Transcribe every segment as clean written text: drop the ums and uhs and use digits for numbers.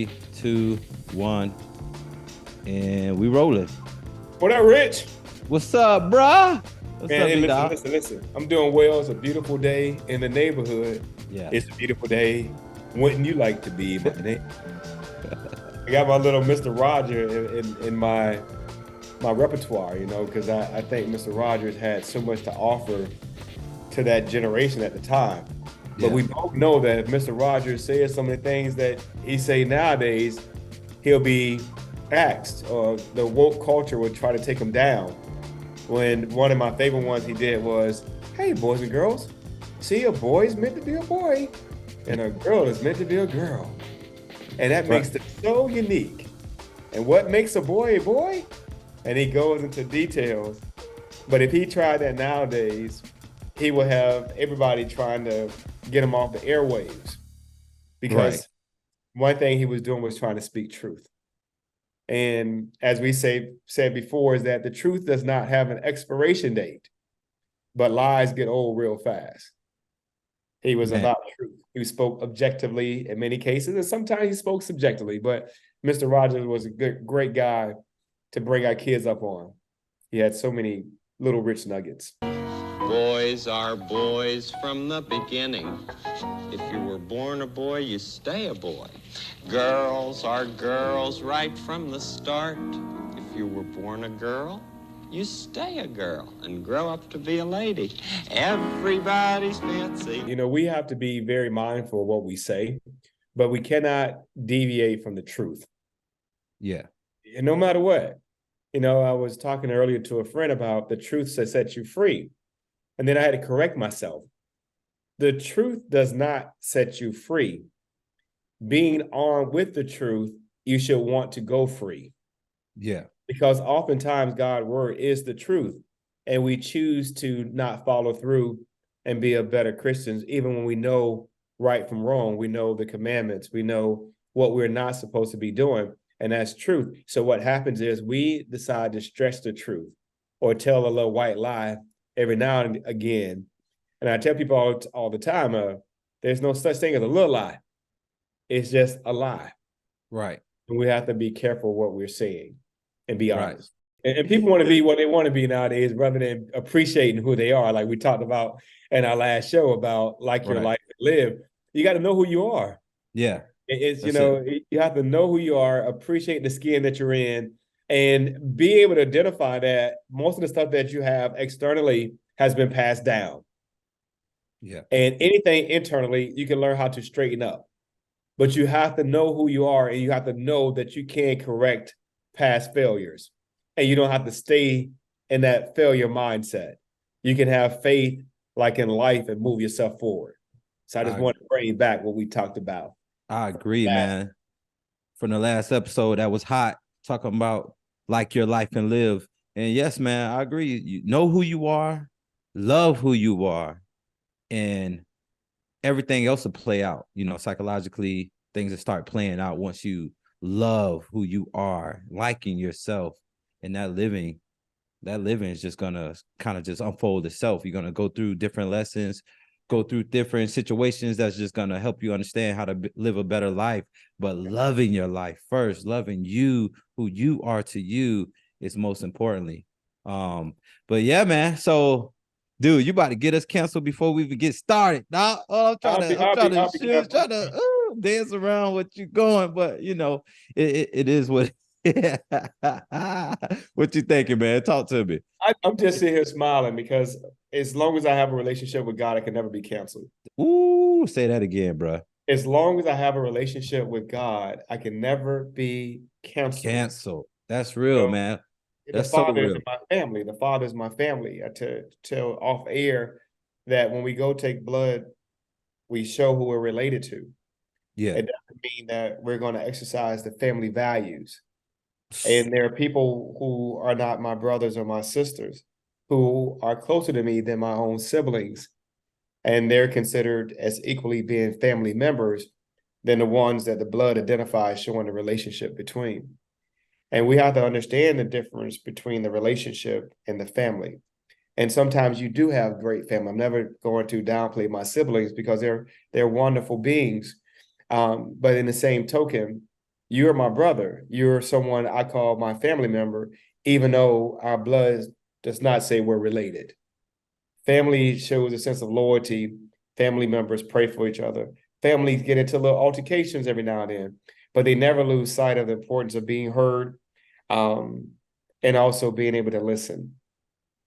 Two, one, and we rolling. What up, Rich? What's up, bruh? What's Man, up, hey, big listen, dog? listen, listen. I'm doing well. It's a beautiful day in the neighborhood. It's Yes. a beautiful day. Wouldn't you like to be my neighbor? I got my little Mr. Roger in my repertoire, because I think Mr. Rogers had so much to offer to that generation at the time. But Yeah. we both know that if Mr. Rogers says some of the things that he say nowadays, he'll be axed, or the woke culture would try to take him down. When one of my favorite ones he did was, "Hey, boys and girls, see, a boy is meant to be a boy, and a girl is meant to be a girl." And that Right. makes them so unique. And what makes a boy a boy? And he goes into details. But if he tried that nowadays, he will have everybody trying to get him off the airwaves. Right. Because one thing he was doing was trying to speak truth. And as we said before, is that the truth does not have an expiration date, but lies get old real fast. He was Man. about truth. He spoke objectively in many cases, and sometimes he spoke subjectively. But Mr. Rogers was a great guy to bring our kids up on. He had so many little rich nuggets. Boys are boys from the beginning. If you were born a boy, you stay a boy. Girls are girls right from the start. If you were born a girl, you stay a girl and grow up to be a lady. Everybody's fancy. We have to be very mindful of what we say, but we cannot deviate from the truth. Yeah. And no matter what. I was talking earlier to a friend about the truth that sets you free. And then I had to correct myself. The truth does not set you free. Being armed with the truth, you should want to go free. Yeah. Because oftentimes God's word is the truth. And we choose to not follow through and be a better Christians, even when we know right from wrong. We know the commandments. We know what we're not supposed to be doing. And that's truth. So what happens is we decide to stretch the truth or tell a little white lie every now and again. And I tell people all the time, there's no such thing as a little lie. It's just a lie. Right. And we have to be careful what we're saying and be Right. honest. And people want to be what they want to be nowadays rather than appreciating who they are. Like we talked about in our last show about like your Right. life to live. You got to know who you are. Yeah. It's, That's it. you have to know who you are, appreciate the skin that you're in, and be able to identify that most of the stuff that you have externally has been passed down. Yeah. And anything internally, you can learn how to straighten up. But you have to know who you are, and you have to know that you can correct past failures. And you don't have to stay in that failure mindset. You can have faith like in life and move yourself forward. So I just want to bring back what we talked about. I agree, man. From the last episode that was hot, talking about like your life and live. And yes, man, I agree. You know who you are, love who you are, and everything else will play out. Psychologically, things will start playing out once you love who you are, liking yourself, and that living is just gonna kind of just unfold itself. You're gonna go through different lessons, go through different situations that's just gonna help you understand how to live a better life. But loving your life first, loving you, who you are to you, is most importantly. But yeah, man. So, dude, you about to get us canceled before we even get started. Now, I'm trying to I'll be careful. dance around what you going, but it is what. What you thinking, man? Talk to me. I'm just sitting here smiling because as long as I have a relationship with God, I can never be canceled. Ooh, say that again, bro. As long as I have a relationship with God, I can never be canceled. Cancel. That's real, So man. the That's so Father is real. my family. The Father is my family. To tell off air that when we go take blood, we show who we're related to. Yeah. It doesn't mean that we're going to exercise the family values. And there are people who are not my brothers or my sisters who are closer to me than my own siblings. And they're considered as equally being family members than the ones that the blood identifies showing the relationship between. And we have to understand the difference between the relationship and the family. And sometimes you do have great family. I'm never going to downplay my siblings because they're wonderful beings. But in the same token, You're my brother. You're someone I call my family member, even though our blood does not say we're related. Family shows a sense of loyalty. Family members pray for each other. Families get into little altercations every now and then, but they never lose sight of the importance of being heard, um, and also being able to listen.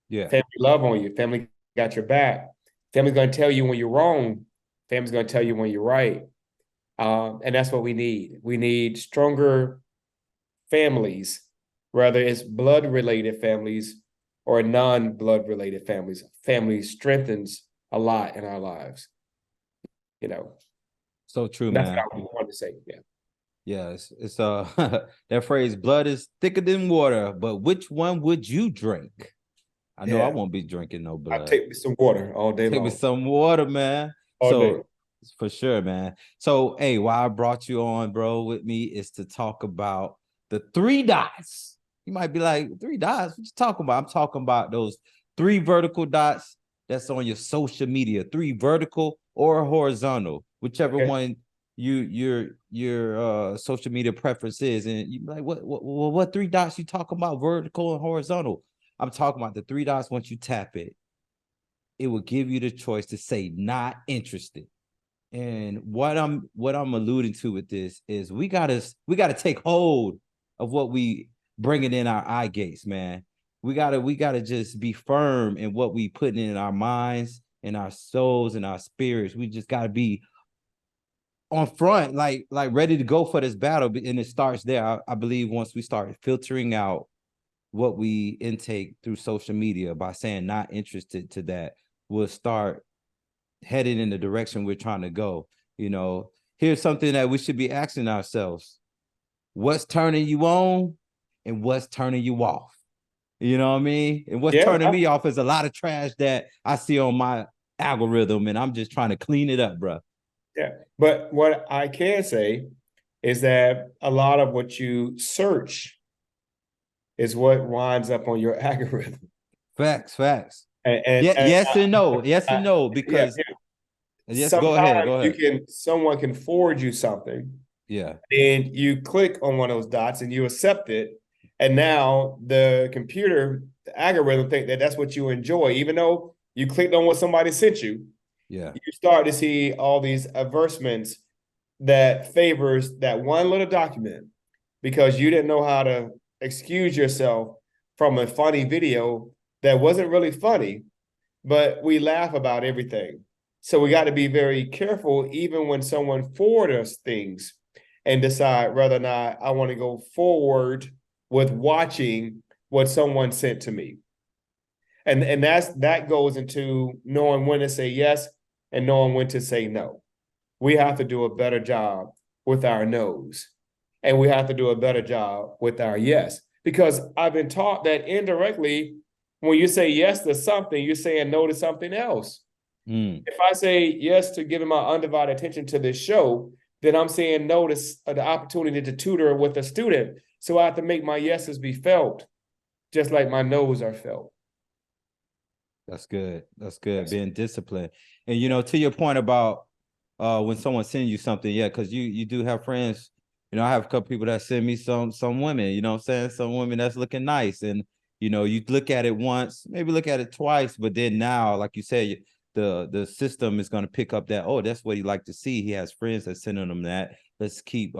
Yeah. Family love on you. Family got your back. Family's going to tell you when you're wrong. Family's going to tell you when you're right. And that's what we need. We need stronger families, whether it's blood related families or non-blood related families. Family strengthens a lot in our lives, you know. So true, And that's man. what I wanted to say. Yeah. Yeah, it's that phrase, blood is thicker than water, but which one would you drink? I know I Yeah. won't be drinking no I blood. take me some water all day Take me long. some water, man. All day. So for sure, man. So hey, why I brought you on, bro, with me is to talk about the three dots. You might be like, three dots? What you talking about? I'm talking about those three vertical dots that's on your social media, three vertical or horizontal, whichever Okay. one your social media preference is. And you be like, what three dots you talking about, vertical and horizontal? I'm talking about the three dots. Once you tap it, it will give you the choice to say not interested. And what I'm alluding to with this is we gotta take hold of what we bringing in our eye gates, man. We gotta just be firm in what we putting in our minds, in our souls, and our spirits. We just gotta be on front, like ready to go for this battle. And it starts there. I believe once we start filtering out what we intake through social media by saying not interested to that, we'll start headed in the direction we're trying to go. You know, here's something that we should be asking ourselves: what's turning you on and what's turning you off? You know what I mean? And what's Yeah. turning me off is a lot of trash that I see on my algorithm, and I'm just trying to clean it up, bro. Yeah. But what I can say is that a lot of what you search is what winds up on your algorithm. Facts, facts. And, Yeah, yes and no, yes and no. yeah, Because yeah. yes, go ahead, Sometimes go ahead. someone can forward you something Yeah, and you click on one of those dots and you accept it. And now the computer, the algorithm think that that's what you enjoy, even though you clicked on what somebody sent you. yeah, You start to see all these advertisements that favors that one little document because you didn't know how to excuse yourself from a funny video that wasn't really funny, but we laugh about everything. So we got to be very careful even when someone forwards us things and decide whether or not I want to go forward with watching what someone sent to me. And that goes into knowing when to say yes and knowing when to say no. We have to do a better job with our no's. And we have to do a better job with our yes. Because I've been taught that indirectly, when you say yes to something, you're saying no to something else. mm, If I say yes to giving my undivided attention to this show, then I'm saying no to the opportunity to tutor with a student. So I have to make my yeses be felt, just like my no's are felt. that's good. That's good. Yes. Being disciplined. And to your point about when someone sends you something, yeah, because you do have friends. I have a couple people that send me some women, you know what I'm saying? Some women that's looking nice. And you look at it once, maybe look at it twice, but then now, like you said, the system is gonna pick up that, oh, that's what he like to see. He has friends that sending him that. Let's keep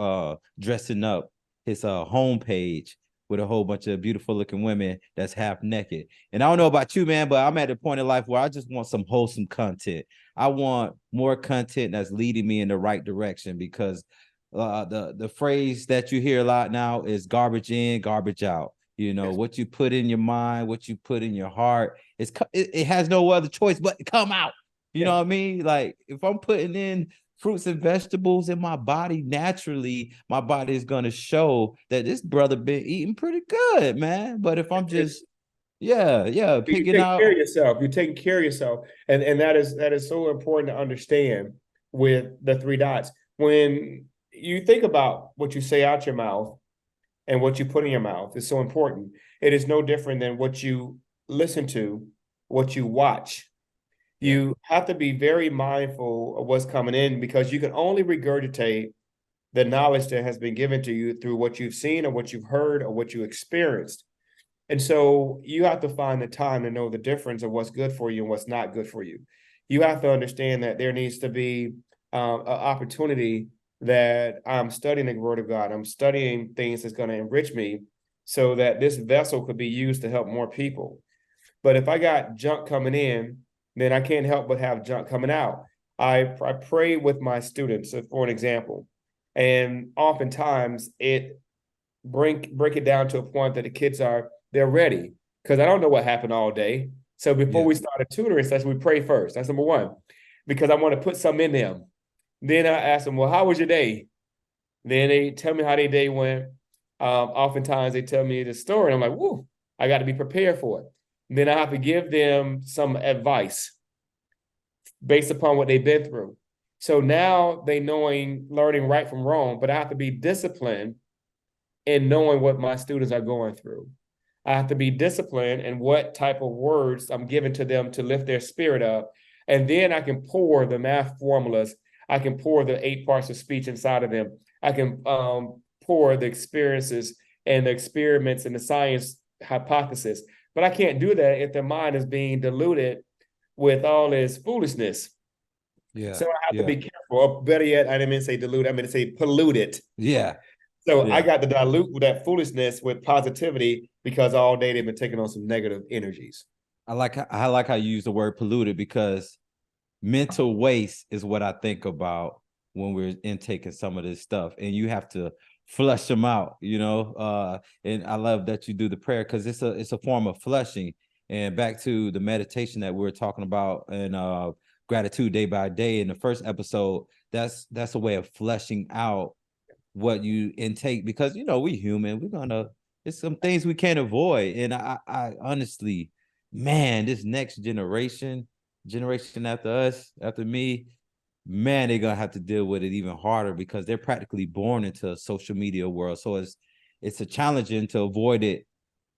dressing up his homepage with a whole bunch of beautiful looking women that's half naked. And I don't know about you, man, but I'm at a point in life where I just want some wholesome content. I want more content that's leading me in the right direction, because the phrase that you hear a lot now is garbage in, garbage out. Yes. What you put in your mind, what you put in your heart, it has no other choice but to come out. You Yeah. know what I mean? Like, if I'm putting in fruits and vegetables in my body, naturally my body is going to show that this brother been eating pretty good, man. But if I'm just You picking take care out. of yourself. You're taking care of yourself. And that is so important to understand with the three dots. When you think about what you say out your mouth and what you put in your mouth is so important. It is no different than what you listen to, what you watch. Yeah, You have to be very mindful of what's coming in because you can only regurgitate the knowledge that has been given to you through what you've seen or what you've heard or what you experienced. And so you have to find the time to know the difference of what's good for you and what's not good for you. You have to understand that there needs to be an opportunity that I'm studying the Word of God. I'm studying things that's going to enrich me so that this vessel could be used to help more people. But if I got junk coming in, then I can't help but have junk coming out. I pray with my students, for an example, and oftentimes it break it down to a point that the kids they're ready, because I don't know what happened all day. So before Yeah. we start a tutoring session, we pray first. That's number one, because I want to put something in them. Then I ask them, well, how was your day? Then they tell me how their day went. Oftentimes they tell me the story, and I'm like, whoa, I got to be prepared for it. Then I have to give them some advice based upon what they've been through. So now they learning right from wrong, but I have to be disciplined in knowing what my students are going through. I have to be disciplined in what type of words I'm giving to them to lift their spirit up. And then I can pour the math formulas. I can pour the 8 parts of speech inside of them. I can pour the experiences and the experiments and the science hypothesis. But I can't do that if their mind is being diluted with all this foolishness. Yeah. So I have to be careful. Or better yet, I didn't mean to say dilute, I mean to say polluted. Yeah. So Yeah. I got to dilute that foolishness with positivity, because all day they've been taking on some negative energies. I like how you use the word polluted, because mental waste is what I think about when we're intaking some of this stuff, and you have to flush them out, and I love that you do the prayer, because it's a form of flushing. And back to the meditation that we were talking about, and gratitude day by day in the first episode, that's a way of flushing out what you intake, because we human, it's some things we can't avoid. And I honestly, man, this next generation after us, after me, man, they're gonna have to deal with it even harder, because they're practically born into a social media world. So it's a challenging to avoid it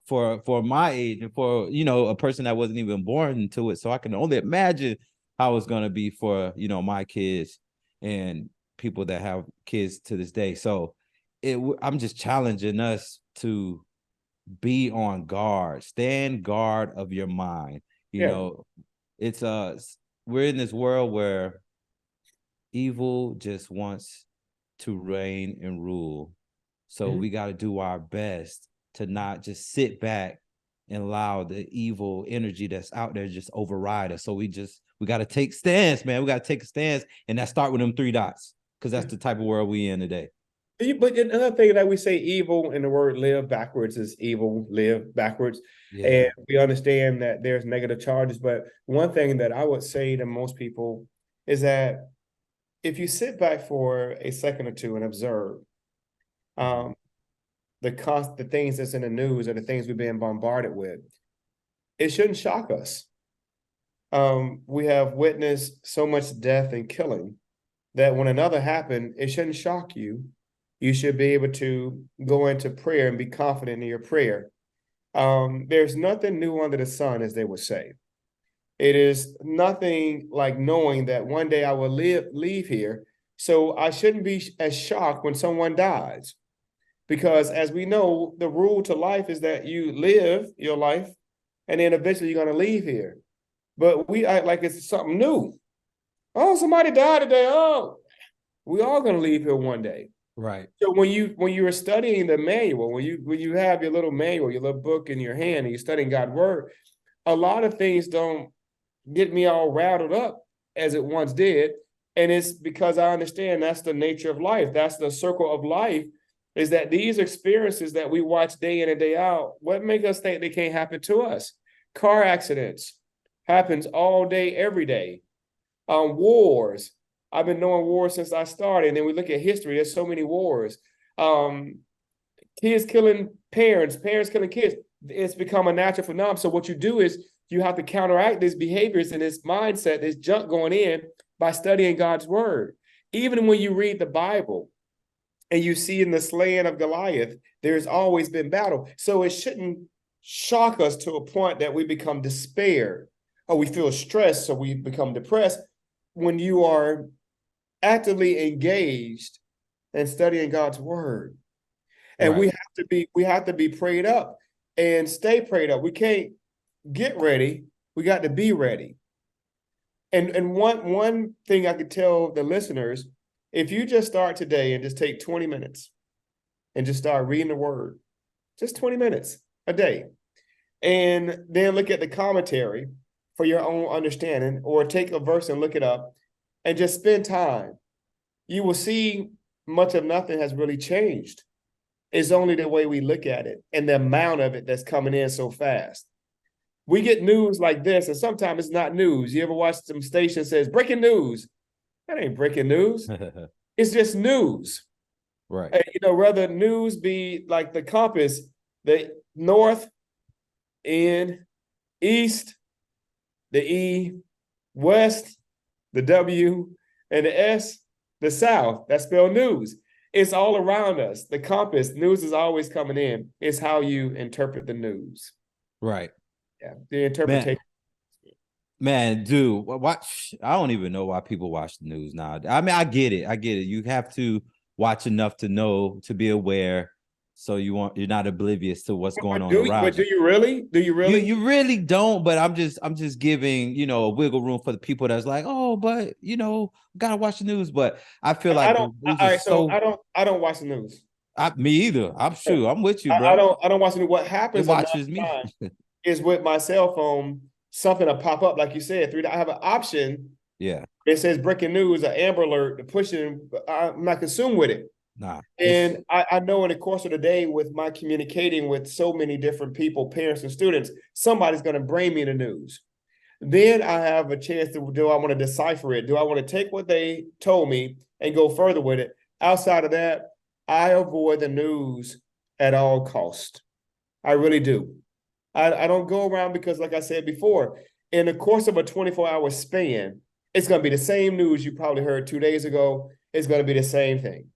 for my age, and for a person that wasn't even born into it. So I can only imagine how it's gonna be for my kids and people that have kids to this day. So I'm just challenging us to be on guard, stand guard of your mind. Yeah. It's we're in this world where evil just wants to reign and rule. So we got to do our best to not just sit back and allow the evil energy that's out there just override us. So we got to take stance, man. We got to take a stance, and that start with them 3 dots, because that's the type of world we in today. But another thing that we say, evil in the word live backwards is evil, live backwards. Yeah. And we understand that there's negative charges. But one thing that I would say to most people is that if you sit back for a second or two and observe the things that's in the news or the things we've been bombarded with, it shouldn't shock us. We have witnessed so much death and killing that when another happened, it shouldn't shock you. You should be able to go into prayer and be confident in your prayer. There's nothing new under the sun, as they would say. It is nothing like knowing that one day I will leave here. So I shouldn't be as shocked when someone dies. Because as we know, the rule to life is that you live your life and then eventually you're going to leave here. But we act like it's something new. Oh, somebody died today. Oh, we all going to leave here one day. Right. So when you are studying the manual, when you have your little manual, your little book in your hand, and you're studying God's word, a lot of things don't get me all rattled up as it once did. And it's because I understand that's the nature of life. That's the circle of life, is that these experiences that we watch day in and day out, what make us think they can't happen to us? Car accidents happens all day, every day. Wars. I've been knowing wars since I started. And then we look at history, there's so many wars. Kids killing parents killing kids. It's become a natural phenomenon. So what you do is you have to counteract these behaviors and this mindset, this junk going in, by studying God's word. Even when you read the Bible and you see in the slaying of Goliath, there's always been battle. So it shouldn't shock us to a point that we become despair, or we feel stressed, or we become depressed. When you are actively engaged and studying God's word. And Right. we have to be prayed up and stay prayed up. We can't get ready. We got to be ready. And one thing I could tell the listeners, if you just start today and just take 20 minutes and just start reading the word, just 20 minutes a day, and then look at the commentary for your own understanding, or take a verse and look it up and just spend time, you will see much of nothing has really changed. It's only the way we look at it and the amount of it that's coming in so fast. We get news like this, and sometimes it's not news. You ever watch some station says breaking news? That ain't breaking news. It's just news. Right. And, rather news be like the compass, the north and east, the E, west, the W, and the S, the south. That's spelled news. It's all around us. The compass, news is always coming in. It's how you interpret the news. Right. Yeah, the interpretation. Man, dude, watch. I don't even know why people watch the news now. I mean, I get it. You have to watch enough to know, to be aware, so you're not oblivious to what's going on around you. Do you really? Do you really? You really don't. But I'm just giving a wiggle room for the people that's like, oh, but gotta watch the news. But I feel like the news all is right, so so. I don't watch the news. Me either. I'm sure. I'm with you, I bro. don't watch the news. What It happens enough watches me. time is with my cell phone, something will pop up, like you said. I have an option. Yeah. It says breaking news, an Amber Alert, to push it. I'm not consumed with it. Nah. And I know in the course of the day, with my communicating with so many different people, parents and students, somebody's going to bring me the news. Then I have a chance to, do I want to decipher it? Do I want to take what they told me and go further with it? Outside of that, I avoid the news at all costs. I really do. I don't go around, because like I said before, in the course of a 24-hour span, it's going to be the same news you probably heard 2 days ago. It's going to be the same thing.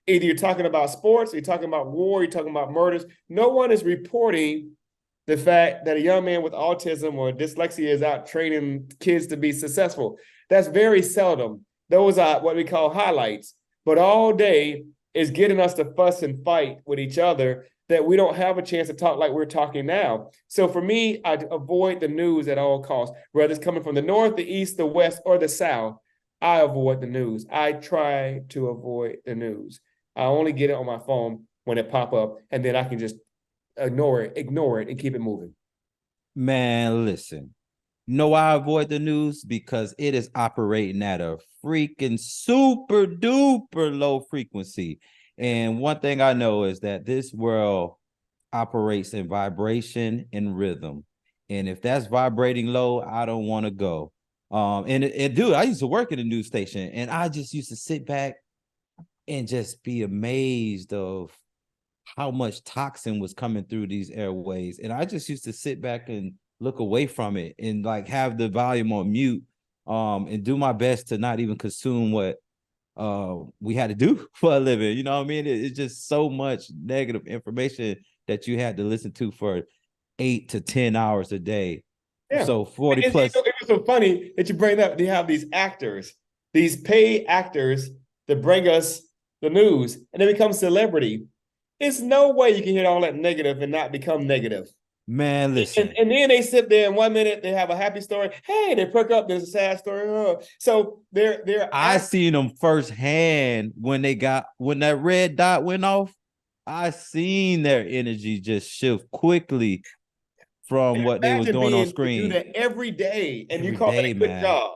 Either you're talking about sports, you're talking about war, you're talking about murders. No one is reporting the fact that a young man with autism or dyslexia is out training kids to be successful. That's very seldom. Those are what we call highlights. But all day is getting us to fuss and fight with each other, that we don't have a chance to talk like we're talking now. So for me, I avoid the news at all costs, whether it's coming from the north, the east, the west, or the south. I avoid the news. I try to avoid the news. I only get it on my phone when it pop up, and then I can just ignore it, and keep it moving. Man, listen. You know why I avoid the news? Because it is operating at a freaking super duper low frequency. And one thing I know is that this world operates in vibration and rhythm. And if that's vibrating low, I don't want to go. Dude, I used to work at a news station, and I just used to sit back and just be amazed of how much toxin was coming through these airways. And I just used to sit back and look away from it and like have the volume on mute, and do my best to not even consume what we had to do for a living. You know what I mean? It's just so much negative information that you had to listen to for 8 to 10 hours a day. Yeah. So 40 plus. It was so funny that you bring up, they have these actors, these paid actors that bring us the news, and they become celebrity. There's no way you can hear all that negative and not become negative. Man, listen. And then they sit there, and 1 minute they have a happy story. Hey, they perk up. There's a sad story. So I seen them firsthand when that red dot went off. I seen their energy just shift quickly from what they was doing on screen. Do that every day, and Every you call day, it a good man. job.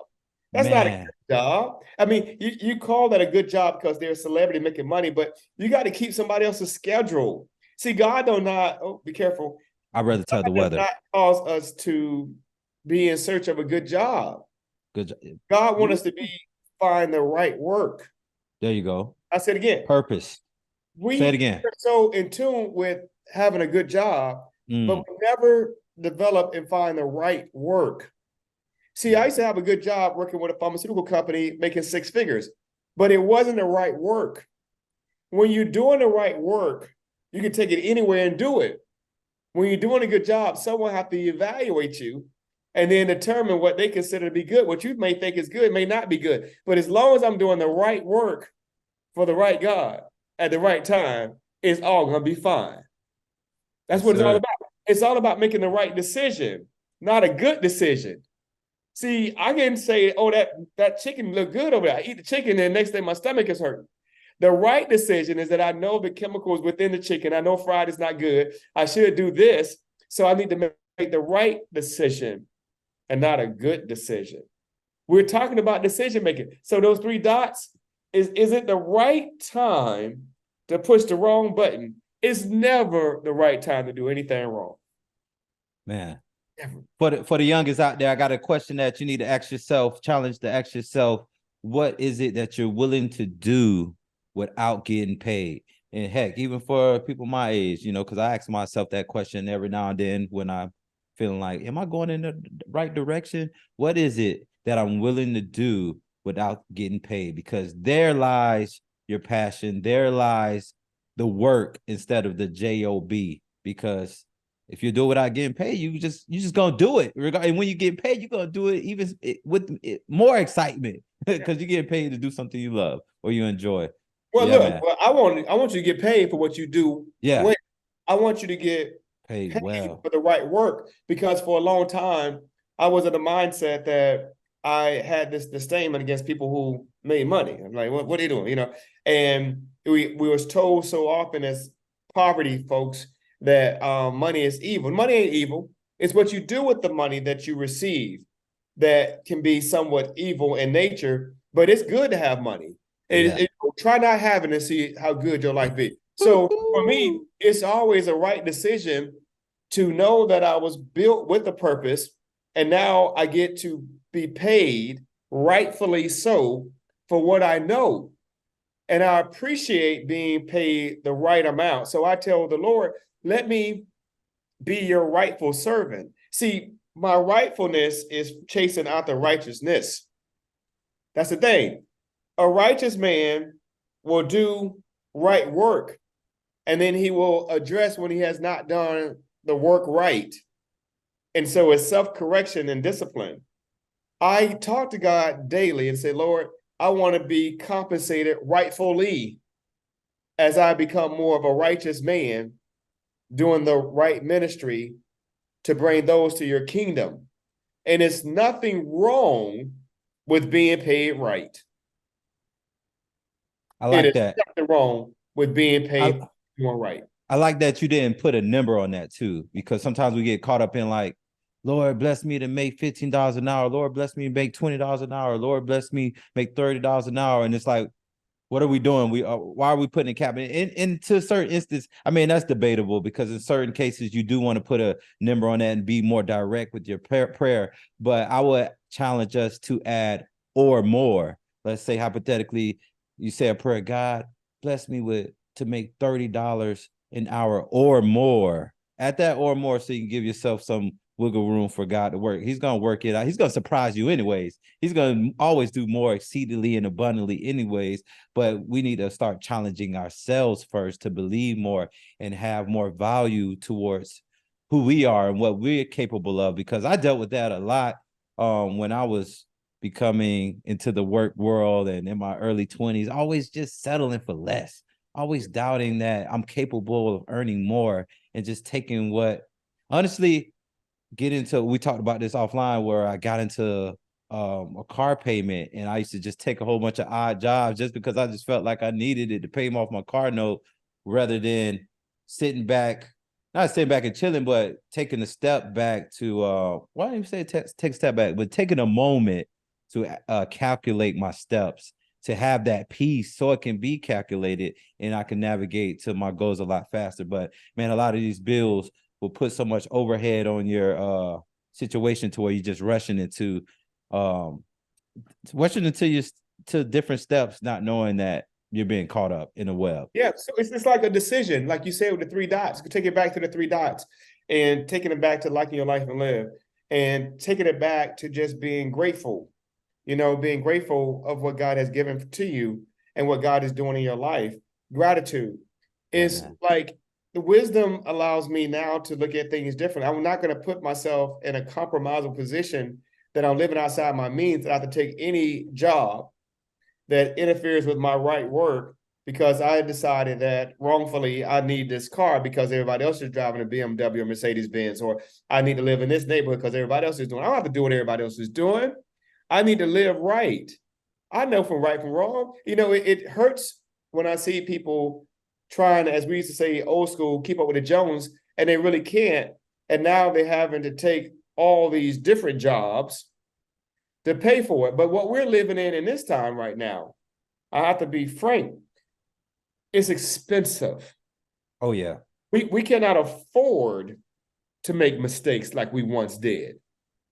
That's not a good job. I mean, you call that a good job because they're a celebrity making money, but you got to keep somebody else's schedule. See, God do not, be careful. I'd rather tell the weather. God cause us to be in search of a good job. Good job. God wants us to find the right work. There you go. I said again. Purpose. Say it again. We're so in tune with having a good job, but we never develop and find the right work. See, I used to have a good job working with a pharmaceutical company making 6 figures, but it wasn't the right work. When you're doing the right work, you can take it anywhere and do it. When you're doing a good job, someone has to evaluate you and then determine what they consider to be good. What you may think is good may not be good. But as long as I'm doing the right work for the right God, at the right time, it's all gonna be fine. That's Yes, what it's all sir. about. It's all about making the right decision, not a good decision. See, I can say, oh, that chicken look good over there. I eat the chicken, and the next day my stomach is hurting. The right decision is that I know the chemicals within the chicken. I know fried is not good. I should do this. So I need to make the right decision and not a good decision. We're talking about decision making. So those three dots, is it the right time to push the wrong button? It's never the right time to do anything wrong. Man. Never. For the youngest out there, I got a question that you need to ask yourself, challenge to ask yourself, what is it that you're willing to do without getting paid? And heck, even for people my age, you know, because I ask myself that question every now and then when I'm feeling like, am I going in the right direction? What is it that I'm willing to do without getting paid? Because there lies your passion, there lies the work instead of the job. Because if you do it without getting paid, you just gonna do it. And when you get paid, you're gonna do it even with more excitement because you get paid to do something you love or you enjoy. Well, Yeah, look, man. well, I want you to get paid for what you do. Yeah, Well, I want you to get paid paid well. for the right work, because for a long time I was in the mindset that I had this disdain against people who made money. I'm like, what are you doing? You know, and we was told so often as poverty folks that money is evil. Money ain't evil. It's what you do with the money that you receive that can be somewhat evil in nature, but it's good to have money. Yeah. Try not having to see how good your life is. So for me, it's always a right decision to know that I was built with a purpose, and now I get to be paid rightfully so for what I know. And I appreciate being paid the right amount. So I tell the Lord, let me be your rightful servant. See, my rightfulness is chasing after righteousness. That's the thing. A righteous man will do right work, and then he will address when he has not done the work right. And so it's self-correction and discipline. I talk to God daily and say, Lord, I want to be compensated rightfully as I become more of a righteous man doing the right ministry to bring those to your kingdom. And it's nothing wrong with being paid right. I It like is that. nothing wrong with being I paid doing right. I like that you didn't put a number on that too, because sometimes we get caught up in like, Lord bless me to make $15 an hour. Lord bless me to make $20 an hour. Lord bless me make $30 an hour. And it's like, what are we doing? Why are we putting a cap in to a certain instance? I mean, that's debatable because in certain cases you do want to put a number on that and be more direct with your prayer. But I would challenge us to add or more. Let's say hypothetically, you say a prayer, God bless me with to make $30 an hour or more. At that or more, so you can give yourself some wiggle room for God to work. He's gonna work it out. He's gonna surprise you anyways. He's gonna always do more exceedingly and abundantly anyways. But we need to start challenging ourselves first to believe more and have more value towards who we are and what we're capable of. Because I dealt with that a lot when I was becoming into the work world and in my early 20s, always just settling for less, always doubting that I'm capable of earning more and just taking what honestly we talked about this offline where I got into a car payment and I used to just take a whole bunch of odd jobs just because I just felt like I needed it to pay off my car note rather than sitting back, not sitting back and chilling, but taking a step back to why don't you say take a step back, but taking a moment to calculate my steps, to have that peace so it can be calculated and I can navigate to my goals a lot faster. But man, a lot of these bills will put so much overhead on your situation to where you're just um rushing into your to different steps, not knowing that you're being caught up in a web. Yeah, so it's like a decision, like you said with the three dots. You can take it back to the three dots and taking it back to liking your life and live, and taking it back to just being grateful, being grateful of what God has given to you and what God is doing in your life. Gratitude Yeah, is man. like the wisdom allows me now to look at things different. I'm not going to put myself in a compromisable position that I'm living outside my means, that I have to take any job that interferes with my right work because I decided that wrongfully I need this car because everybody else is driving a BMW or Mercedes Benz, or I need to live in this neighborhood because everybody else is doing. I don't have to do what everybody else is doing. I need to live right. I know from right from wrong. It hurts when I see people trying, as we used to say, old school, keep up with the Jones, and they really can't. And now they're having to take all these different jobs to pay for it. But what we're living in this time right now, I have to be frank, it's expensive. Oh yeah. We cannot afford to make mistakes like we once did,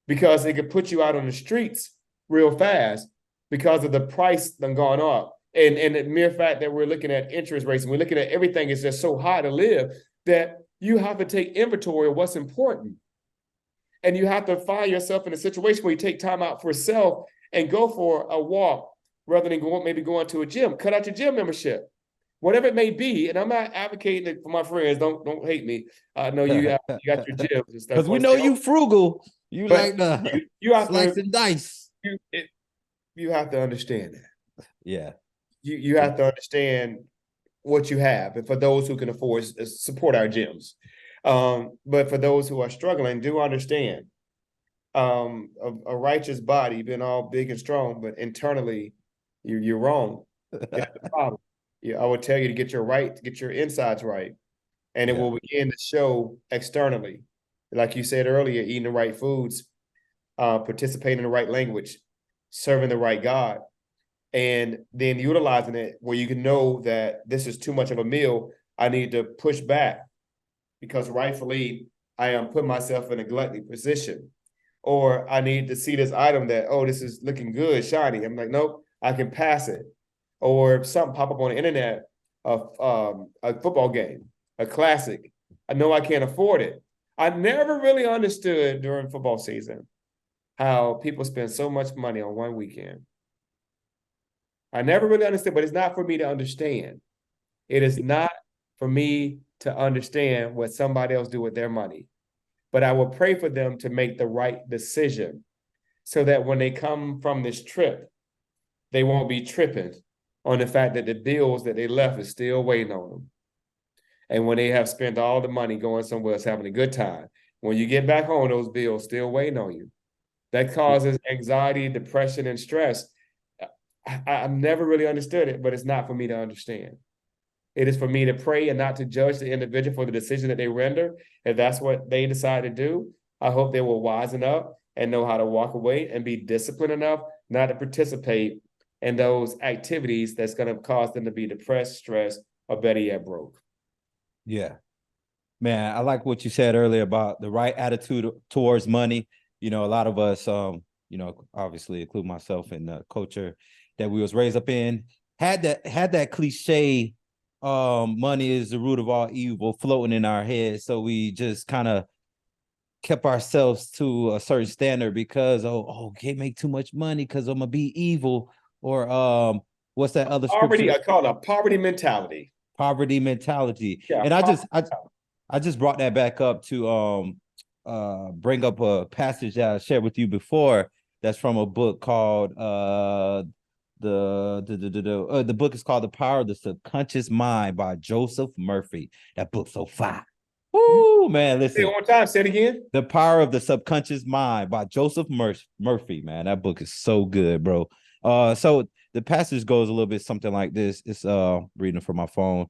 because it could put you out on the streets real fast because of the price done gone up. And the mere fact that we're looking at interest rates and we're looking at everything is just so high to live that you have to take inventory of what's important. And you have to find yourself in a situation where you take time out for self and go for a walk rather than maybe going to a gym. Cut out your gym membership, whatever it may be. And I'm not advocating it for my friends. Don't hate me. I know you got your gyms and stuff. Because we know you frugal. You But like the you have slice to and dice. you have to understand that. Yeah. You have to understand what you have, and for those who can afford, support our gyms. But for those who are struggling, do understand, a righteous body, being all big and strong, but internally you're wrong. That's the problem. Yeah, I would tell you to get your insides right, and it Yeah. will begin to show externally. Like you said earlier, eating the right foods, participating in the right language, serving the right God, and then utilizing it where you can know that this is too much of a meal. I need to push back because rightfully I am putting myself in a gluttony position. Or I need to see this item that, oh, this is looking good, shiny. I'm like, nope, I can pass it. Or something pop up on the internet of a football game, a classic. I know I can't afford it. I never really understood during football season how people spend so much money on one weekend. I never really understood, but it's not for me to understand. It is not for me to understand what somebody else do with their money. But I will pray for them to make the right decision so that when they come from this trip, they won't be tripping on the fact that the bills that they left is still waiting on them. And when they have spent all the money going somewhere else having a good time, when you get back home, those bills still waiting on you. That causes anxiety, depression, and stress. I never really understood it, but it's not for me to understand. It is for me to pray and not to judge the individual for the decision that they render. If that's what they decide to do, I hope they will wisen up and know how to walk away and be disciplined enough not to participate in those activities that's going to cause them to be depressed, stressed, or better yet, broke. Yeah. Man, I like what you said earlier about the right attitude towards money. A lot of us, obviously include myself in the culture that we was raised up in, had that cliche, money is the root of all evil floating in our heads. So we just kind of kept ourselves to a certain standard because, can't make too much money because I'm gonna be evil. Or what's that other Poverty, scripture? I call it a poverty mentality. Poverty mentality. Yeah, And I just brought that back up to bring up a passage that I shared with you before. That's from a book called the book is called The Power of the Subconscious Mind by Joseph Murphy. That book's so fire. Woo, man, Say it listen. one time, say it again. The Power of the Subconscious Mind by Joseph Murphy, man. That book is so good, bro. So the passage goes a little bit something like this. It's reading from my phone.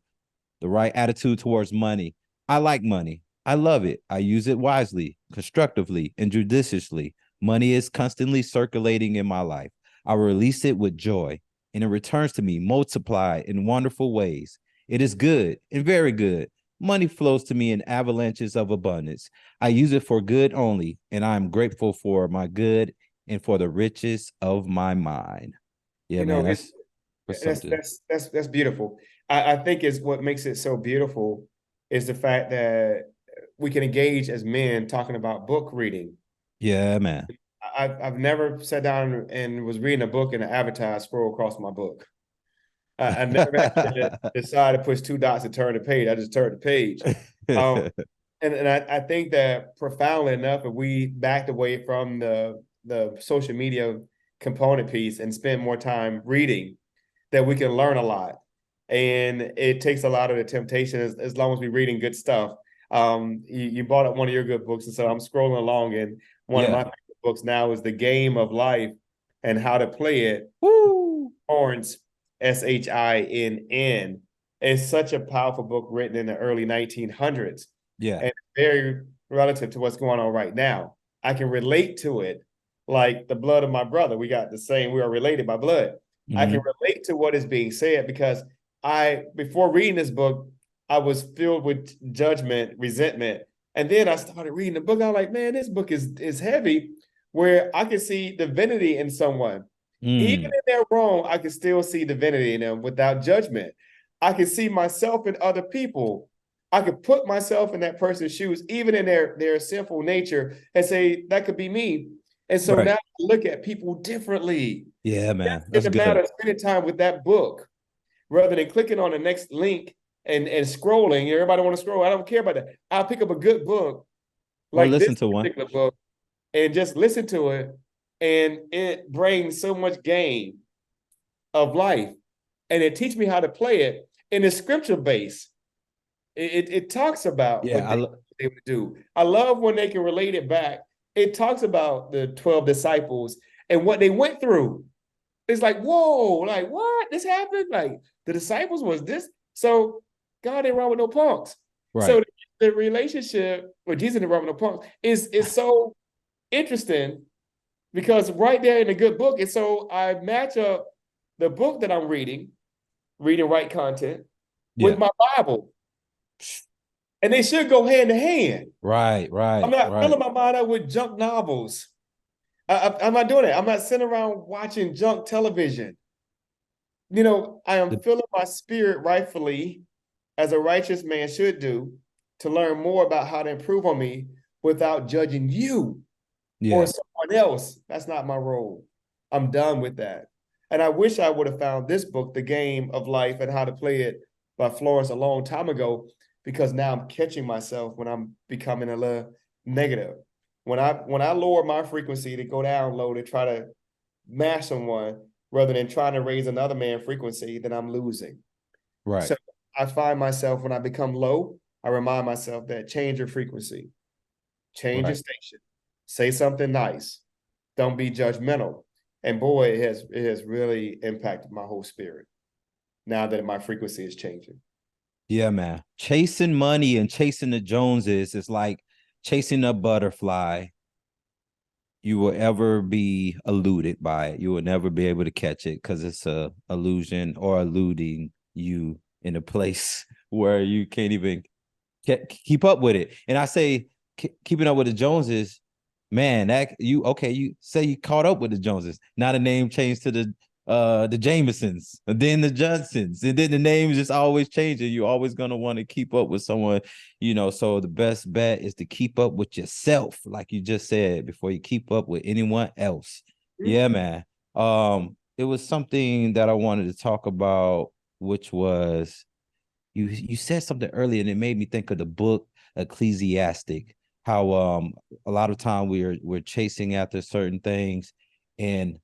The right attitude towards money. I like money. I love it. I use it wisely, constructively, and judiciously. Money is constantly circulating in my life. I release it with joy, and it returns to me multiplied in wonderful ways. It is good and very good. Money flows to me in avalanches of abundance. I use it for good only, and I am grateful for my good and for the riches of my mind. Yeah, man, that's something. That's beautiful. I think is what makes it so beautiful is the fact that we can engage as men talking about book reading. Yeah, man. I've never sat down and was reading a book and an avatar scroll across my book. I never actually decided to push two dots to turn the page. I just turned the page. And I think that profoundly enough, if we backed away from the social media component piece and spend more time reading, that we can learn a lot. And it takes a lot of the temptation as long as we're reading good stuff. You brought up one of your good books, and so I'm scrolling along, and one of my Yeah. favorite books now is The Game of Life and How to Play It. Woo. Horns, Shinn. It's such a powerful book written in the early 1900s Yeah. and very relative to what's going on right now. I can relate to it like the blood of my brother. We are related by blood. I can Mhm. relate to what is being said because before reading this book, I was filled with judgment, resentment. And then I started reading the book. I was like, man, this book is heavy, where I can see divinity in someone. Even Mm. if they're wrong, I can still see divinity in them without judgment. I can see myself in other people. I could put myself in that person's shoes, even in their sinful nature, and say, that could be me. And so now Right. I look at people differently. Yeah, That's man. in That's the matter good. of spending time with that book rather than clicking on the next link and scrolling. Everybody want to scroll. I don't care about that. I'll pick up a good book Or like listen this to one. particular book and just listen to it. And it brings so much gain of life. And it teaches me how to play it in the scripture base. It talks about Yeah, what they would do. I love when they can relate it back. It talks about the 12 disciples and what they went through. It's like, whoa, like what? This happened? Like the disciples was this? So God ain't wrong with no punks. right. So the relationship with Jesus ain't wrong with no punks is so interesting because right there in the good book. And so I match up the book that I'm reading right content, with Yeah. my Bible. And they should go hand in hand. Right, I'm right, not right. filling my mind up with junk novels. I'm not doing it. I'm not sitting around watching junk television. I am The, filling my spirit rightfully, as a righteous man should do, to learn more about how to improve on me without judging you or yeah. someone else. That's not my role. I'm done with that. And I wish I would have found this book, The Game of Life and How to Play It by Florence, a long time ago, because now I'm catching myself when I'm becoming a little negative. When I lower my frequency to go down low to try to mash someone rather than trying to raise another man's frequency, then I'm losing. Right, So I find myself when I become low, I remind myself that change your frequency, change your right. station, say something nice, don't be judgmental. And boy, it has really impacted my whole spirit now that my frequency is changing. Yeah, man. Chasing money and chasing the Joneses is like chasing a butterfly. You will ever be eluded by it. You will never be able to catch it because it's a illusion or eluding you in a place where you can't even keep up with it. And I say keeping up with the Joneses, man, that you okay, you say you caught up with the Joneses. Now the name changed to the Jamesons, and then the Johnsons, and then the names just always changing. You're always gonna want to keep up with someone. So the best bet is to keep up with yourself, like you just said, before you keep up with anyone else. Mm-hmm. Yeah, man. It was something that I wanted to talk about, which was you said something earlier and it made me think of the book Ecclesiastic, how a lot of time we're chasing after certain things, and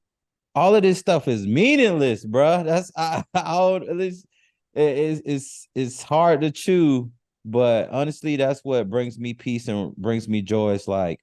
all of this stuff is meaningless, bro. That's it's hard to chew, but honestly that's what brings me peace and brings me joy. It's like,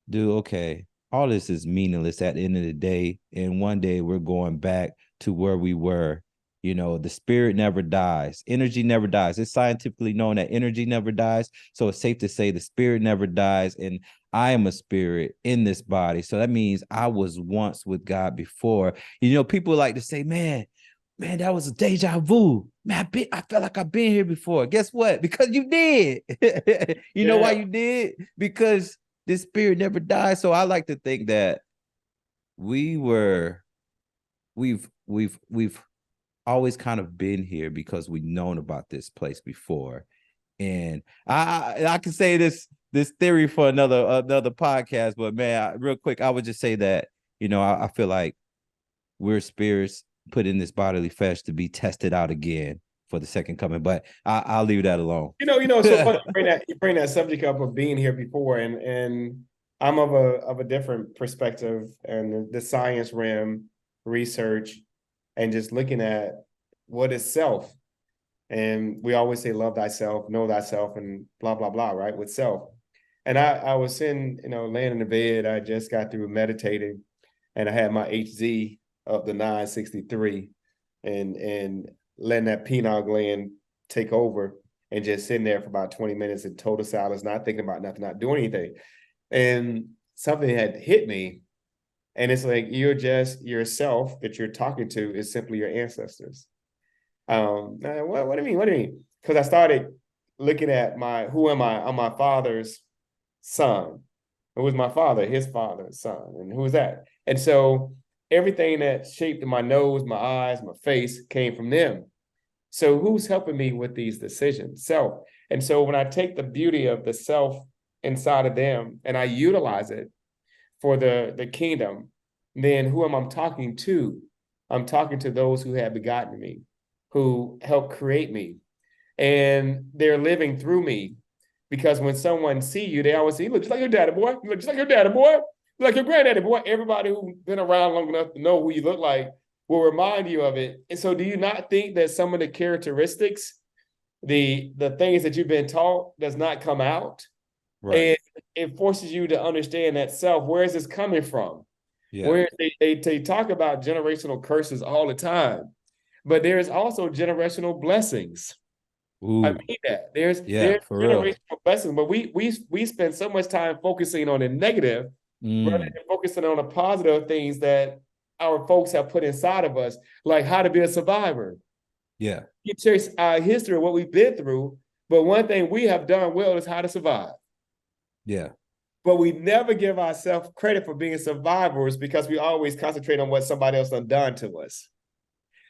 dude, okay, all this is meaningless at the end of the day. And one day we're going back to where we were. The spirit never dies. Energy never dies. It's scientifically known that energy never dies. So it's safe to say the spirit never dies. And I am a spirit in this body. So that means I was once with God before. People like to say, man, that was a deja vu. Man, I felt like I've been here before. Guess what? Because you did. You know why Yeah. you did? Because this spirit never died. So I like to think that we were, we've always kind of been here because we've known about this place before. And I can say this theory for another podcast, but man, real quick, I would just say that I feel like we're spirits put in this bodily flesh to be tested out again for the second coming. But I'll leave that alone. It's so funny you bring that subject up of being here before, and I'm of a different perspective and the science realm research and just looking at what is self. And we always say, love thyself, know thyself, and blah, blah, blah, right? With self. And I was sitting, laying in the bed. I just got through meditating, and I had my HZ up to 963 and letting that pineal gland take over and just sitting there for about 20 minutes in total silence, not thinking about nothing, not doing anything. And something had hit me. And it's like, you're just yourself that you're talking to is simply your ancestors. What do you mean? What do you mean? Because I started looking at who am I? I'm my father's son. Who was my father? His father's son. And who was that? And so everything that shaped my nose, my eyes, my face came from them. So who's helping me with these decisions? Self. And so when I take the beauty of the self inside of them and I utilize it for the kingdom, then who am I talking to? I'm talking to those who have begotten me, who helped create me, and they're living through me. Because when someone see you, they always say, you look just like your daddy, boy. You look just like your daddy, boy. You look like your granddaddy, boy. Everybody who's been around long enough to know who you look like will remind you of it. And so do you not think that some of the characteristics, the things that you've been taught does not come out? Right. And it forces you to understand that self. Where is this coming from? Yeah. Where they talk about generational curses all the time, but there's also generational blessings. Ooh. I mean that there's for generational real. blessings, but we spend so much time focusing on the negative rather than focusing on the positive things that our folks have put inside of us, like how to be a survivor. Yeah. You chase our history of what we've been through, but one thing we have done well is how to survive. Yeah. But we never give ourselves credit for being survivors because we always concentrate on what somebody else done to us.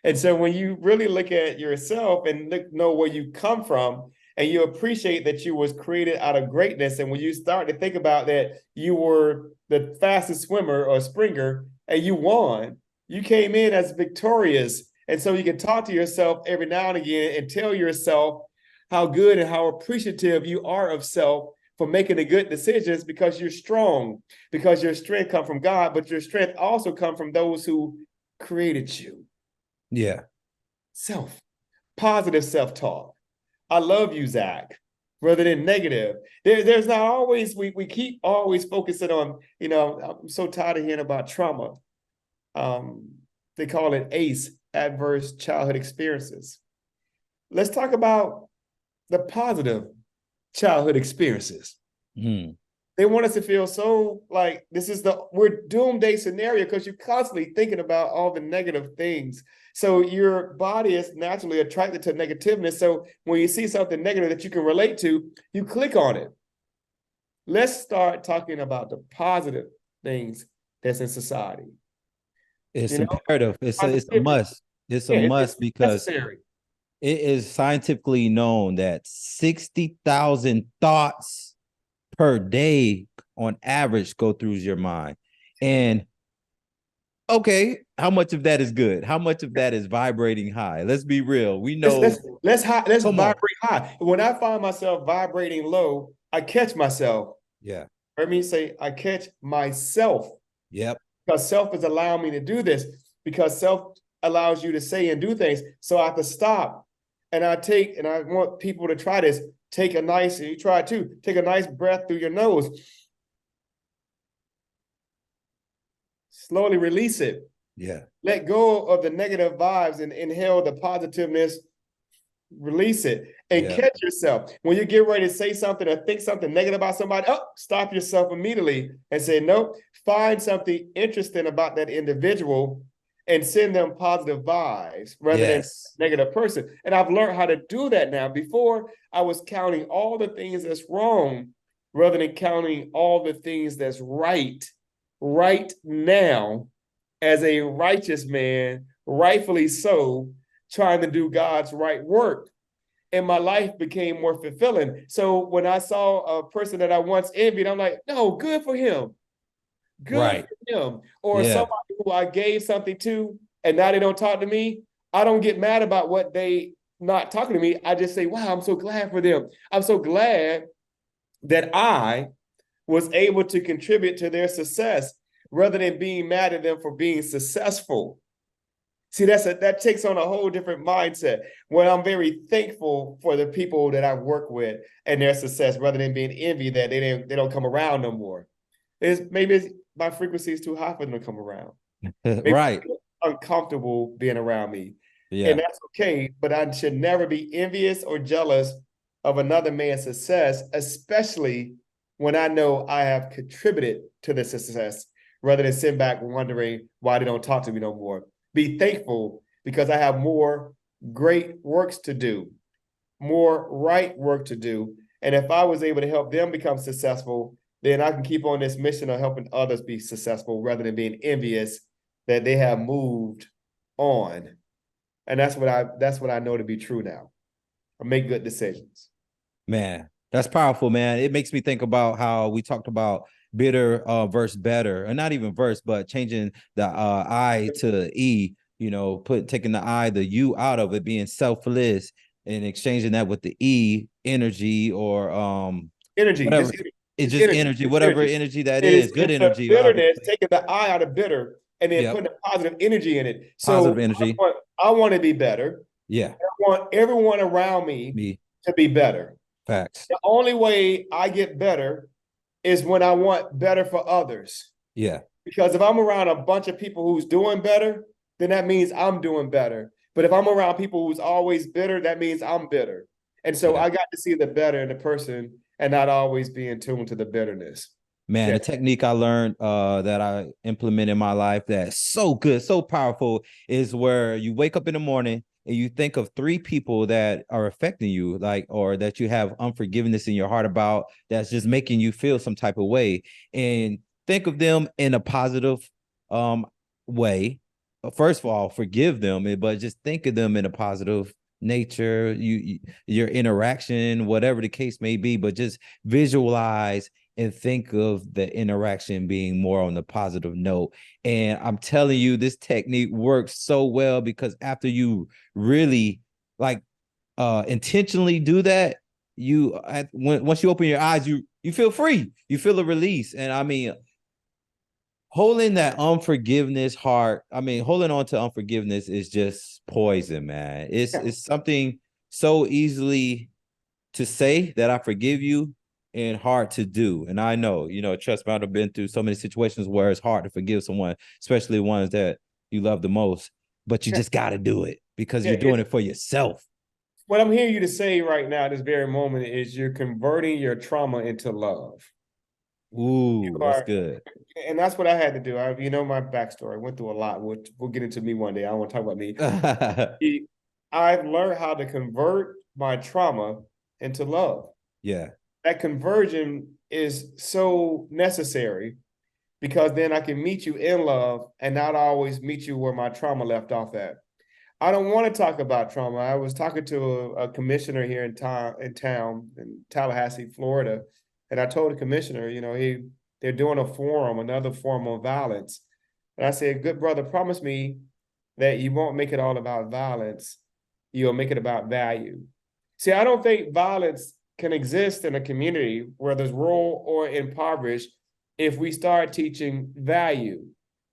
And so when you really look at yourself and know where you come from, and you appreciate that you was created out of greatness, and when you start to think about that you were the fastest swimmer or springer and you won, you came in as victorious. And so you can talk to yourself every now and again and tell yourself how good and how appreciative you are of self for making the good decisions, because you're strong, because your strength comes from God, but your strength also comes from those who created you. Yeah. Self, positive self-talk. I love you, Zach, rather than negative. There's not always, we keep always focusing on, I'm so tired of hearing about trauma. They call it ACE, adverse childhood experiences. Let's talk about the positive childhood experiences. They want us to feel so like we're doomsday scenario because you're constantly thinking about all the negative things. So your body is naturally attracted to negativeness. So when you see something negative that you can relate to, you click on it. Let's start talking about the positive things that's in society. It's imperative. It's a must. It's a must because necessary. It is scientifically known that 60,000 thoughts per day on average go through your mind. And okay, how much of that is good? How much of that is vibrating high? Let's be real. We know. Let's vibrate high. When I find myself vibrating low, I catch myself. Yeah. Heard me say, I catch myself. Yep. Because self is allowing me to do this, because self allows you to say and do things. So I have to stop. And I want people to try this. Take a nice breath through your nose. Slowly release it. Yeah. Let go of the negative vibes and inhale the positiveness. Release it and catch yourself. When you get ready to say something or think something negative about somebody, stop yourself immediately and say, nope, find something interesting about that individual and send them positive vibes rather than negative person. And I've learned how to do that now. Before, I was counting all the things that's wrong rather than counting all the things that's right now, as a righteous man, rightfully so, trying to do God's right work. And my life became more fulfilling. So when I saw a person that I once envied, I'm like, no, good for him. Good for him. Or somebody who I gave something to and now they don't talk to me. I don't get mad about what they not talking to me. I just say, wow, I'm so glad for them. I'm so glad that I was able to contribute to their success rather than being mad at them for being successful. See, that takes on a whole different mindset. When I'm very thankful for the people that I work with and their success, rather than being envy that they don't come around no more. Maybe my frequency is too high for them to come around. Maybe Right. uncomfortable being around me. And Yeah. that's okay, but I should never be envious or jealous of another man's success, especially when I know I have contributed to the success, rather than sitting back wondering why they don't talk to me no more. Be thankful because I have more great works to do, more right work to do. And if I was able to help them become successful, then I can keep on this mission of helping others be successful rather than being envious that they have moved on. And that's what I know to be true now. I make good decisions. Man, that's powerful, man. It makes me think about how we talked about bitter versus better, and not even verse, but changing the I to E, taking the I, the U out of it, being selfless and exchanging that with the E, energy, or Energy, whatever. It's just just energy, energy, just whatever energy. energy that It is is, good it's the energy, bitterness, obviously. taking the I out of bitter and then Yep. putting a positive energy in it. Positive So energy. I want to be better. Yeah. I want everyone around me Me. to be better. Facts. The only way I get better is when I want better for others. Yeah. Because if I'm around a bunch of people who's doing better, then that means I'm doing better. But if I'm around people who's always bitter, that means I'm bitter. And so Yeah. I got to see the better in the person and not always be in tune to the bitterness. Man, Yeah. the technique I learned that I implement in my life that's so good, so powerful, is where you wake up in the morning and you think of three people that are affecting you, like, or that you have unforgiveness in your heart about, that's just making you feel some type of way. And think of them in a positive um way. First of all, forgive them, but just think of them in a positive nature, your interaction, whatever the case may be, but just visualize and think of the interaction being more on the positive note. And I'm telling you, this technique works so well because after you really like intentionally do that, once you open your eyes, you feel free, you feel a release. And I mean, holding that unforgiveness heart, I mean, holding on to unforgiveness is just poison, man. It's something so easily to say that I forgive you and hard to do. And I know, trust me, I've been through so many situations where it's hard to forgive someone, especially ones that you love the most, but you just got to do it because Yeah, you're doing it for yourself. what I'm hearing you to say right now, this very moment, is you're converting your trauma into love. Ooh, You that's are, good. and that's what I had to do. You know my backstory. I went through a lot. We'll get into me one day. I don't want to talk about me. I've learned how to convert my trauma into love. Yeah. That conversion is so necessary because then I can meet you in love and not always meet you where my trauma left off at. I don't want to talk about trauma. I was talking to a commissioner here in town in Tallahassee, Florida, and I told the commissioner, they're doing another forum on violence. And I said, good brother, promise me that you won't make it all about violence. You'll make it about value. See, I don't think violence can exist in a community, whether it's rural or impoverished, if we start teaching value.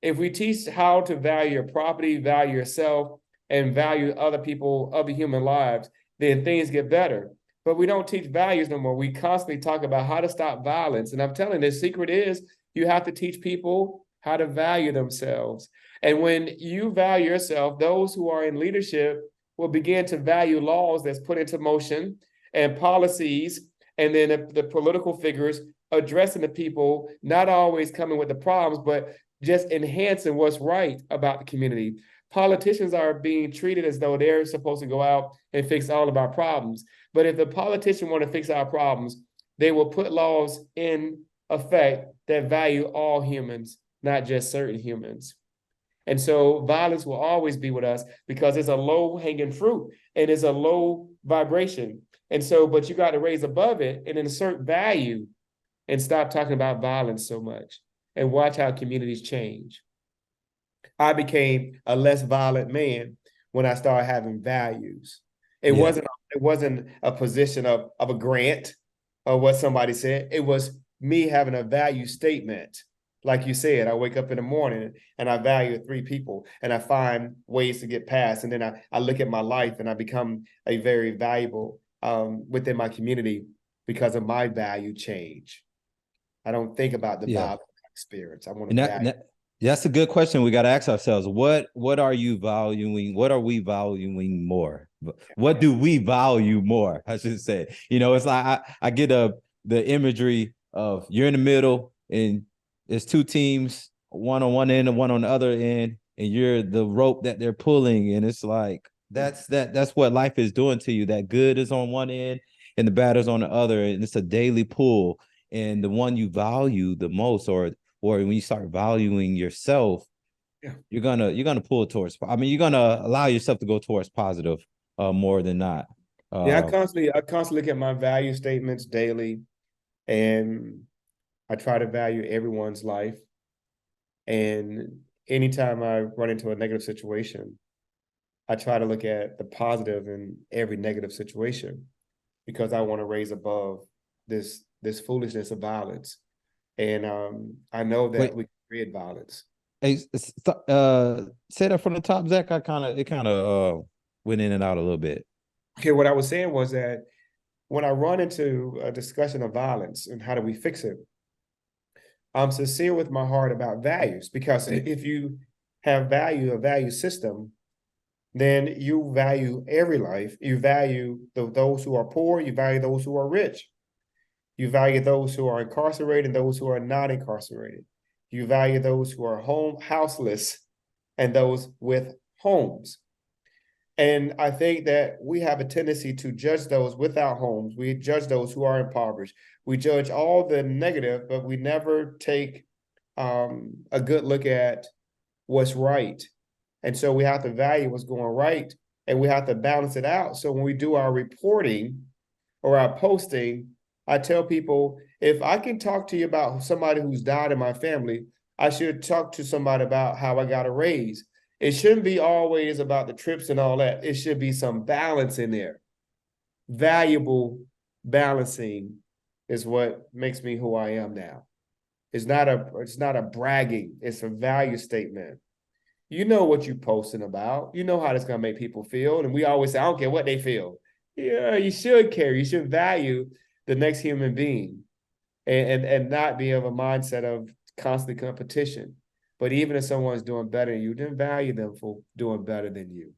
If we teach how to value your property, value yourself, and value other people, other human lives, then things get better. But we don't teach values no more. We constantly talk about how to stop violence. And I'm telling you, the secret is you have to teach people how to value themselves. And when you value yourself, those who are in leadership will begin to value laws that's put into motion and policies, and then the political figures addressing the people, not always coming with the problems, but just enhancing what's right about the community. Politicians are being treated as though they're supposed to go out and fix all of our problems. But if the politician want to fix our problems, they will put laws in effect that value all humans, not just certain humans. And so violence will always be with us because it's a low hanging fruit and it's a low vibration. And so, but you got to raise above it and insert value and stop talking about violence so much and watch how communities change. I became a less violent man when I started having values. It Yeah. wasn't a position of a grant or what somebody said. It was me having a value statement. Like you said, I wake up in the morning and I value 3 people and I find ways to get past. And then I look at my life and I become a very valuable within my community because of my value change. I don't think about the Yeah. value experience. I want to And value. that's a good question. We got to ask ourselves, what are you valuing? What are we valuing more? What do we value more? I should say. It's like I get the imagery of you're in the middle and there's 2 teams, one on one end and one on the other end, and you're the rope that they're pulling. And it's like that's what life is doing to you. That good is on one end and the bad is on the other, and it's a daily pull. And the one you value the most, or when you start valuing yourself, Yeah. you're gonna pull towards. I mean, you're gonna allow yourself to go towards positive, more than not. Yeah, I constantly look at my value statements daily, and I try to value everyone's life. And anytime I run into a negative situation, I try to look at the positive in every negative situation because I want to raise above this foolishness of violence. And I know that Wait, we create violence. hey, say that from the top, Zach. It kind of went in and out a little bit. Okay, what I was saying was that when I run into a discussion of violence and how do we fix it, I'm sincere with my heart about values, because if you have a value system, then you value every life. You value those who are poor, you value those who are rich. You value those who are incarcerated and those who are not incarcerated. You value those who are houseless and those with homes. And I think that we have a tendency to judge those without homes. We judge those who are impoverished. We judge all the negative, but we never take a good look at what's right. And so we have to value what's going right, and we have to balance it out. So when we do our reporting or our posting, I tell people, if I can talk to you about somebody who's died in my family, I should talk to somebody about how I got a raise. It shouldn't be always about the trips and all that. It should be some balance in there. Valuable balancing is what makes me who I am now. It's not a bragging, it's a value statement. You know what you're posting about. You know how that's gonna make people feel. And we always say, I don't care what they feel. Yeah, you should care. You should value the next human being, and not be of a mindset of constant competition. But even if someone's doing better than you, then value them for doing better than you.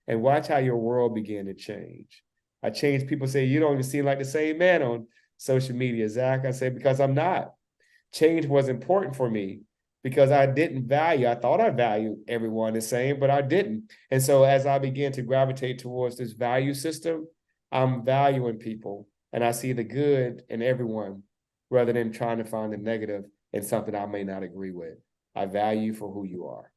And watch how your world begin to change. I change. People say, you don't even seem like the same man on social media, Zach. I say, because I'm not. Change was important for me because I thought I valued everyone the same, but I didn't. And so as I began to gravitate towards this value system, I'm valuing people and I see the good in everyone rather than trying to find the negative in something I may not agree with. I value you for who you are.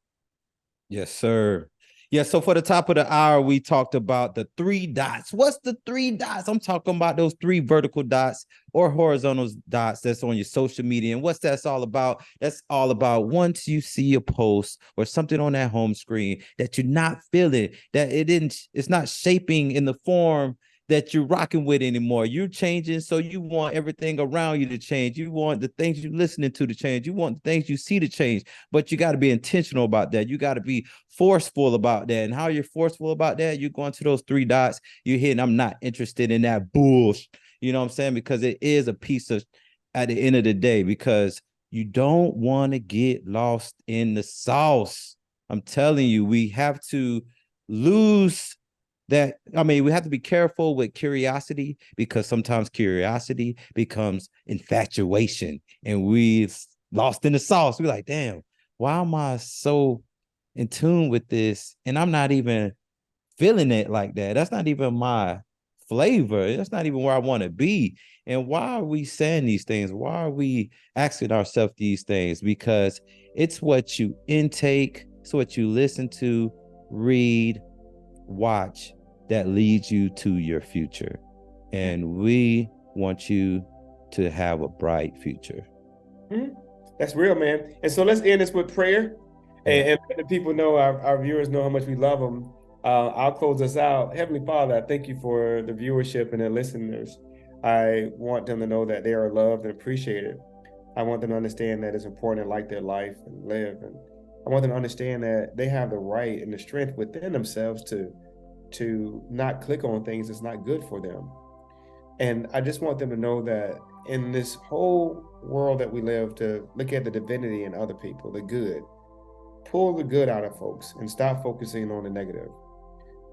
Yes, sir. Yeah, so for the top of the hour, we talked about the 3 dots. What's the 3 dots? I'm talking about those 3 vertical dots or horizontal dots that's on your social media. And what's that's all about? That's all about once you see a post or something on that home screen that you're not feeling, that it's not shaping in the form that you're rocking with anymore. You're changing, so you want everything around you to change. You want the things you're listening to change. You want the things you see to change, but you got to be intentional about that. You got to be forceful about that. And how you're forceful about that, you're going to those 3 dots, you're hitting, I'm not interested in that bullshit. You know what I'm saying? Because it is a piece of, at the end of the day, because you don't want to get lost in the sauce. I'm telling you, we have to lose that. I mean, we have to be careful with curiosity, because sometimes curiosity becomes infatuation and we lost in the sauce. We're like, damn, why am I so in tune with this? And I'm not even feeling it like that. That's not even my flavor. That's not even where I want to be. And why are we saying these things? Why are we asking ourselves these things? Because it's what you intake, it's what you listen to, read, watch, that leads you to your future. And we want you to have a bright future. Mm-hmm. That's real, man. And so let's end this with prayer, and let the people know, our viewers know how much we love them. I'll close us out. Heavenly Father, I thank you for the viewership and the listeners. I want them to know that they are loved and appreciated. I want them to understand that it's important to like their life and live. And I want them to understand that they have the right and the strength within themselves to not click on things that's not good for them. And I just want them to know that in this whole world that we live, to look at the divinity in other people, the good, pull the good out of folks and stop focusing on the negative.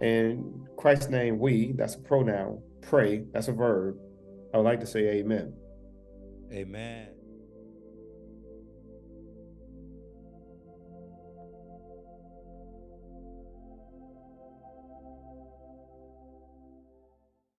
In Christ's name, we, that's a pronoun, pray, that's a verb. I would like to say amen. Amen.